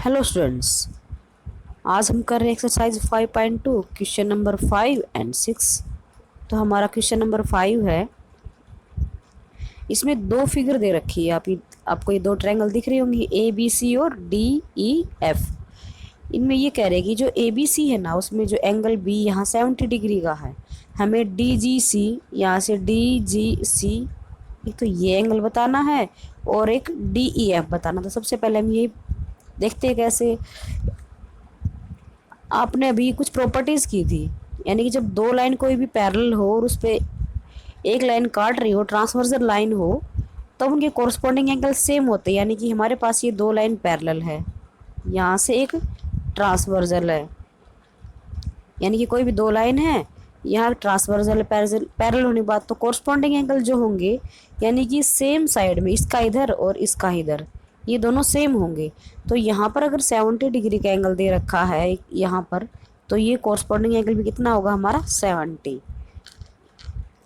Hello students, आज हम कर रहे हैं एक्सरसाइज 5.2 क्वेश्चन नंबर 5 एंड 6। तो हमारा क्वेश्चन नंबर 5 है। इसमें दो फिगर दे रखी है। आपको ये दो ट्रायंगल दिख रही होंगी, ए बी सी और डी ई एफ। इनमें ये कह रहे हैं कि जो ए बी सी है ना, उसमें जो एंगल बी यहाँ 70 डिग्री का है, हमें डी जी सी यहाँ से डी जी सी, एक तो ये एंगल बताना है और एक डी ई एफ बताना। तो सबसे पहले हम ये देखते हैं कैसे। आपने अभी कुछ प्रॉपर्टीज़ की थी, यानी कि जब दो लाइन कोई भी पैरेलल हो और उस पर एक लाइन काट रही हो, ट्रांसवर्सल लाइन हो, तब उनके कॉरस्पॉन्डिंग एंगल सेम होते हैं। यानी कि हमारे पास ये दो लाइन पैरेलल है, यहाँ से एक ट्रांसवर्सल है, यानी कि कोई भी दो लाइन है, यहाँ ट्रांसवर्सल पैरेलल होने के बाद तो कॉरस्पॉन्डिंग एंगल जो होंगे, यानी कि सेम साइड में, इसका इधर और इसका इधर, ये दोनों सेम होंगे। तो यहाँ पर अगर 70 डिग्री का एंगल दे रखा है यहाँ पर, तो ये कॉरस्पॉन्डिंग एंगल भी कितना होगा हमारा 70।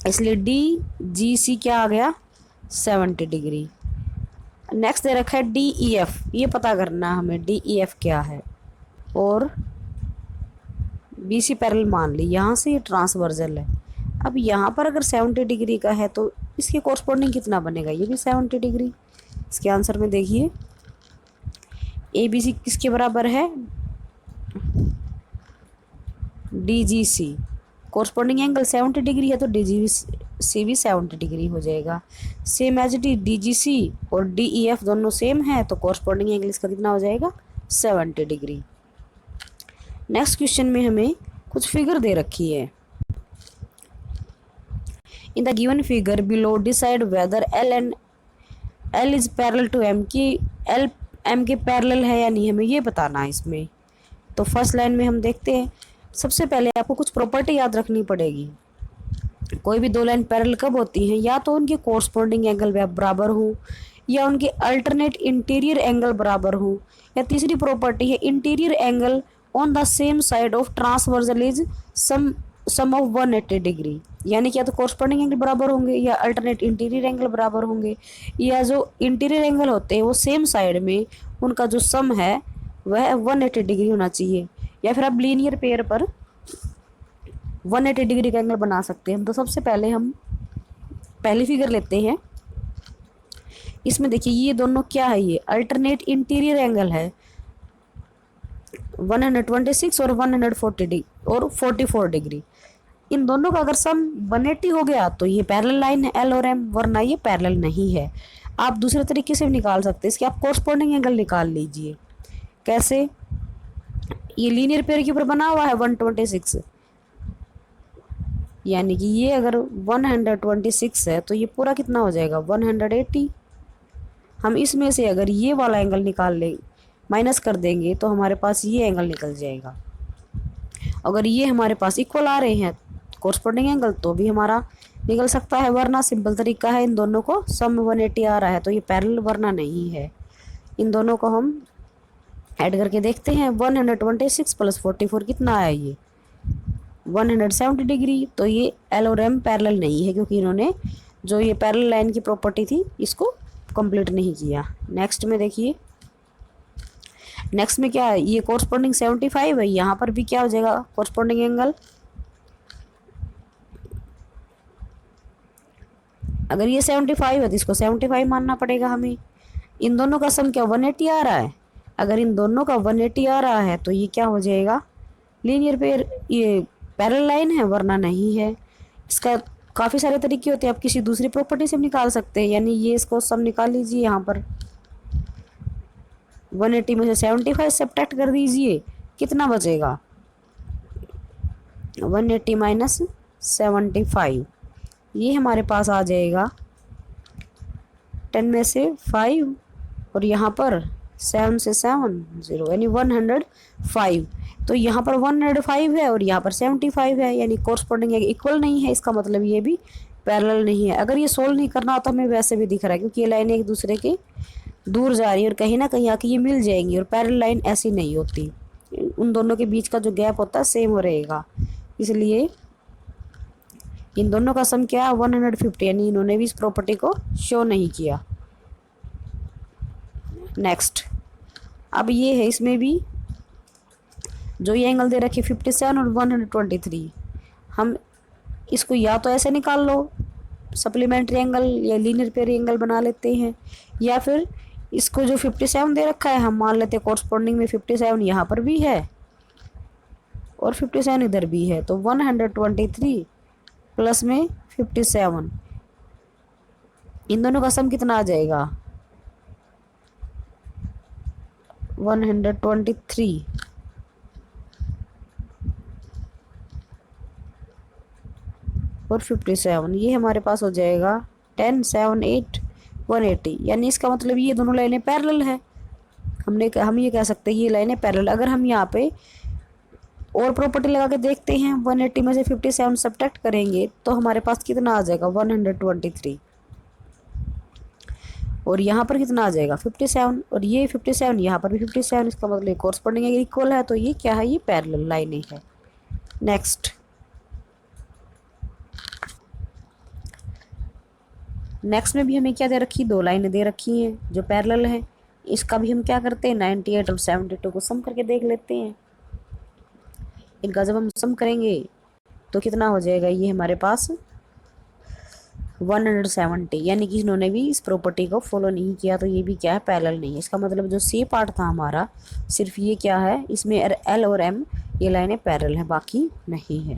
इसलिए डी जी सी क्या आ गया 70 डिग्री। नेक्स्ट दे रखा है डी ई एफ, ये पता करना हमें डी ई एफ क्या है। और बी सी पैरेलल मान ली, यहाँ से ये ट्रांसवर्सल है। अब यहाँ पर अगर 70 डिग्री का है तो इसके कॉरस्पॉन्डिंग कितना बनेगा, ये भी 70 डिग्री। इसके आंसर में देखिए ए बी सी किसके बराबर है, डी जी सी। कॉरस्पॉन्डिंग एंगल 70 डिग्री है तो डी जी सी भी 70 डिग्री हो जाएगा। सेम एज डी जी सी और डी ई एफ दोनों सेम है, तो कॉरस्पॉन्डिंग एंगल इसका कितना हो जाएगा 70 डिग्री। नेक्स्ट क्वेश्चन में हमें कुछ फिगर दे रखी है। In the given figure below decide whether L is parallel to M, की एल एम के पैरेलल है या नहीं, हमें ये बताना है इसमें। तो फर्स्ट लाइन में हम देखते हैं, सबसे पहले आपको कुछ प्रॉपर्टी याद रखनी पड़ेगी। कोई भी दो लाइन पैरेलल कब होती हैं, या तो उनके कॉरस्पॉन्डिंग एंगल बराबर हो, या उनके अल्टरनेट इंटीरियर एंगल बराबर हो, या तीसरी प्रॉपर्टी है interior angle on the same side of transversal is sum of 180 degree. यानी कि या तो कॉरस्पॉन्डिंग एंगल बराबर होंगे, या अल्टरनेट इंटीरियर एंगल बराबर होंगे, या जो इंटीरियर एंगल होते हैं वो सेम साइड में, उनका जो सम है वह 180 डिग्री होना चाहिए। या फिर आप लीनियर पेयर पर 180 डिग्री का एंगल बना सकते हैं। तो सबसे पहले हम पहली फिगर लेते हैं। इसमें देखिए ये दोनों क्या है, ये अल्टरनेट इंटीरियर एंगल है 126 और 140 डिग्री और 44 डिग्री। इन दोनों का अगर सम 180 हो गया तो ये पैरेलल लाइन है एल और एम, वरना ये पैरेलल नहीं है। आप दूसरे तरीके से भी निकाल सकते हैं, इसके आप कॉरस्पॉन्डिंग एंगल निकाल लीजिए। कैसे, ये लीनियर पेयर के ऊपर बना हुआ है 126, यानी कि ये अगर 126 है तो ये पूरा कितना हो जाएगा 180। हम इसमें से अगर ये वाला एंगल निकाल लें, माइनस कर देंगे, तो हमारे पास ये एंगल निकल जाएगा। अगर ये हमारे पास इक्वल आ रहे हैं कॉरस्पॉन्डिंग एंगल, तो भी हमारा निकल सकता है, वरना सिंपल तरीका है, इन दोनों को सम 180 आ रहा है तो ये पैरेलल वरना नहीं है। इन दोनों को हम ऐड करके देखते हैं, 126 प्लस 44 कितना आया, ये 170 डिग्री। तो ये एल और एम पैरेलल नहीं है, क्योंकि इन्होंने जो ये पैरेलल लाइन की प्रॉपर्टी थी इसको कंप्लीट नहीं किया। नेक्स्ट में देखिए, नेक्स्ट में क्या है, ये कॉरस्पॉन्डिंग 75 है, यहाँ पर भी क्या हो जाएगा कॉरस्पॉन्डिंग एंगल, अगर ये 75 है तो इसको 75 मानना पड़ेगा हमें। इन दोनों का सम क्या 180 आ रहा है, अगर इन दोनों का 180 आ रहा है तो ये क्या हो जाएगा लीनियर पेयर, ये पैरेलल लाइन है वरना नहीं है। इसका काफ़ी सारे तरीके होते हैं, आप किसी दूसरी प्रॉपर्टी से निकाल सकते हैं। यानी ये इसको सम निकाल लीजिए, यहाँ पर 180 में से 75 सब्ट्रैक्ट कर दीजिए, कितना बचेगा 180 माइनस 75, ये हमारे पास आ जाएगा 10 में से 5 और यहाँ पर 7 से 7 0, यानी 105। तो यहाँ पर 105 है और यहाँ पर 75 है, यानी कॉरस्पॉन्डिंग इक्वल नहीं है, इसका मतलब ये भी पैरेलल नहीं है। अगर ये सोल्व नहीं करना होता हमें वैसे भी दिख रहा है, क्योंकि ये लाइनें एक दूसरे के दूर जा रही है और कहीं ना कहीं आके ये मिल जाएंगी, और पैरेलल लाइन ऐसी नहीं होती, उन दोनों के बीच का जो गैप होता है सेम रहेगा। इसलिए इन दोनों का सम क्या है 150, यानी इन्होंने भी इस प्रॉपर्टी को शो नहीं किया। नेक्स्ट अब ये है इसमें भी जो ये एंगल दे रखे 57 और 123, हम इसको या तो ऐसे निकाल लो सप्लीमेंट्री एंगल या लीनियर पेयर एंगल बना लेते हैं, या फिर इसको जो 57 दे रखा है हम मान लेते हैं कोरस्पॉन्डिंग में 57 यहाँ पर भी है और 57 इधर भी है, तो 123 प्लस में 57, इन दोनों का सम कितना आ जाएगा 123 और 57, ये हमारे पास हो जाएगा 10 7 8 180। यानी इसका मतलब ये दोनों लाइनें पैरेलल है। हम ये कह सकते हैं ये लाइनें पैरेलल। अगर हम यहाँ पे और प्रॉपर्टी लगा के देखते हैं 180 में से 57 सब्ट्रैक्ट करेंगे तो हमारे पास कितना आ जाएगा 123, और यहाँ पर कितना आ जाएगा 57, और ये 57 यहाँ पर भी 57, इसका मतलब कोरस्पॉन्डिंग इक्वल है, तो ये क्या है, ये पैरेलल लाइनें है। नेक्स्ट में भी हमें क्या दे रखी, दो लाइनें दे रखी हैं जो पैरेलल हैं। इसका भी हम क्या करते हैं 98 और 72 को सम करके देख लेते हैं। इनका जब हम सम करेंगे तो कितना हो जाएगा, ये हमारे पास 170, यानी कि इन्होंने भी इस प्रॉपर्टी को फॉलो नहीं किया, तो ये भी क्या है पैरेलल नहीं है। इसका मतलब जो सी पार्ट था हमारा सिर्फ ये क्या है, इसमें एल और एम ये लाइनें पैरेलल है, बाकी नहीं है।